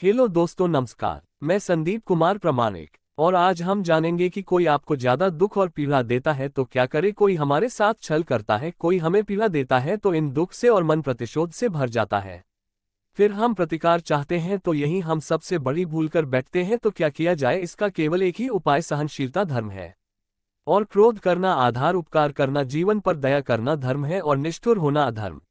Hello दोस्तों, नमस्कार। मैं संदीप कुमार प्रमाणिक और आज हम जानेंगे कि कोई आपको ज्यादा दुख और पीड़ा देता है तो क्या करे। कोई हमारे साथ छल करता है, कोई हमें पीड़ा देता है तो इन दुख से और मन प्रतिशोध से भर जाता है। फिर हम प्रतिकार चाहते हैं तो यही हम सबसे बड़ी भूल कर बैठते हैं। तो क्या किया जाए? इसका केवल एक ही उपाय सहनशीलता धर्म है। और क्रोध करना आधार, उपकार करना जीवन पर, दया करना धर्म है और निष्ठुर होना अधर्म।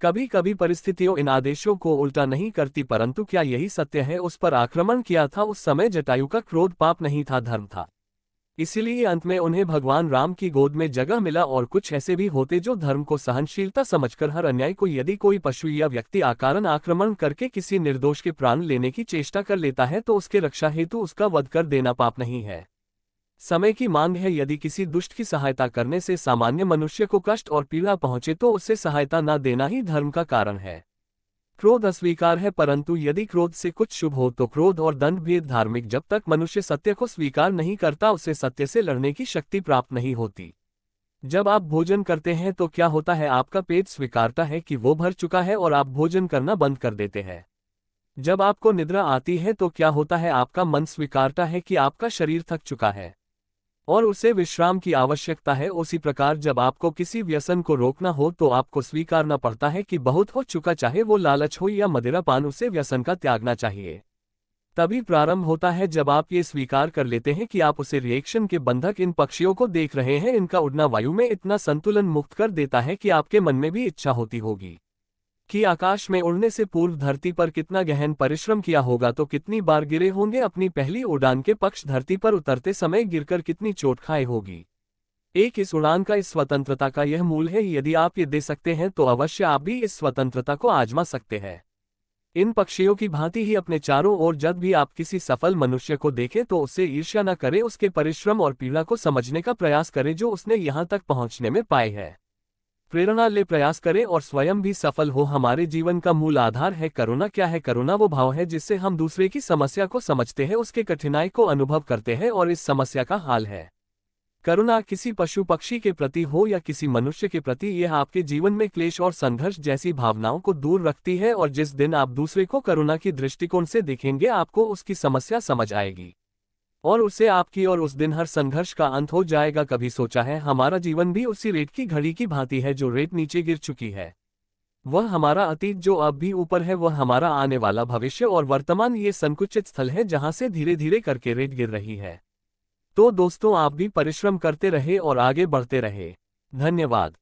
कभी कभी परिस्थितियों इन आदेशों को उल्टा नहीं करती, परंतु क्या यही सत्य है? उस पर आक्रमण किया था उस समय जटायु का क्रोध पाप नहीं था, धर्म था। इसीलिए अंत में उन्हें भगवान राम की गोद में जगह मिला। और कुछ ऐसे भी होते जो धर्म को सहनशीलता समझकर हर अन्याय को, यदि कोई पशु या व्यक्ति आकारण आक्रमण करके किसी निर्दोष के प्राण लेने की चेष्टा कर लेता है तो उसके रक्षा हेतु उसका वध कर देना पाप नहीं है। समय की मांग है, यदि किसी दुष्ट की सहायता करने से सामान्य मनुष्य को कष्ट और पीड़ा पहुंचे तो उससे सहायता न देना ही धर्म का कारण है। क्रोध अस्वीकार है, परंतु यदि क्रोध से कुछ शुभ हो तो क्रोध और दंड भेद धार्मिक। जब तक मनुष्य सत्य को स्वीकार नहीं करता उसे सत्य से लड़ने की शक्ति प्राप्त नहीं होती। जब आप भोजन करते हैं तो क्या होता है? आपका पेट स्वीकारता है कि वो भर चुका है और आप भोजन करना बंद कर देते हैं। जब आपको निद्रा आती है तो क्या होता है? आपका मन स्वीकारता है कि आपका शरीर थक चुका है और उसे विश्राम की आवश्यकता है। उसी प्रकार जब आपको किसी व्यसन को रोकना हो तो आपको स्वीकारना पड़ता है कि बहुत हो चुका, चाहे वो लालच हो या मदिरापान, उसे व्यसन का त्यागना चाहिए। तभी प्रारंभ होता है जब आप ये स्वीकार कर लेते हैं कि आप उसे रिएक्शन के बंधक इन पक्षियों को देख रहे हैं। इनका उड़ना वायु में इतना संतुलन मुक्त कर देता है कि आपके मन में भी इच्छा होती होगी कि आकाश में उड़ने से पूर्व धरती पर कितना गहन परिश्रम किया होगा, तो कितनी बार गिरे होंगे अपनी पहली उड़ान के पक्ष, धरती पर उतरते समय गिरकर कितनी चोट खाई होगी। एक इस उड़ान का, इस स्वतंत्रता का यह मूल है। यदि आप ये दे सकते हैं तो अवश्य आप भी इस स्वतंत्रता को आजमा सकते हैं। इन पक्षियों की भांति ही अपने चारों ओर जब भी आप किसी सफल मनुष्य को देखें तो उससे ईर्ष्या न करें, उसके परिश्रम और पीड़ा को समझने का प्रयास करें जो उसने यहाँ तक पहुँचने में पाए है। प्रेरणा ले प्रयास करें और स्वयं भी सफल हो। हमारे जीवन का मूल आधार है करुणा। क्या है करुणा? वो भाव है जिससे हम दूसरे की समस्या को समझते हैं, उसके कठिनाई को अनुभव करते हैं और इस समस्या का हाल है। करुणा किसी पशु पक्षी के प्रति हो या किसी मनुष्य के प्रति, यह आपके जीवन में क्लेश और संघर्ष जैसी भावनाओं को दूर रखती है। और जिस दिन आप दूसरे को करुणा की दृष्टिकोण से देखेंगे आपको उसकी समस्या समझ आएगी और उससे आपकी, और उस दिन हर संघर्ष का अंत हो जाएगा। कभी सोचा है हमारा जीवन भी उसी रेत की घड़ी की भांति है जो रेत नीचे गिर चुकी है। वह हमारा अतीत जो अब भी ऊपर है, वह हमारा आने वाला भविष्य, और वर्तमान ये संकुचित स्थल है जहां से धीरे धीरे करके रेत गिर रही है। तो दोस्तों, आप भी परिश्रम करते रहे और आगे बढ़ते रहे। धन्यवाद।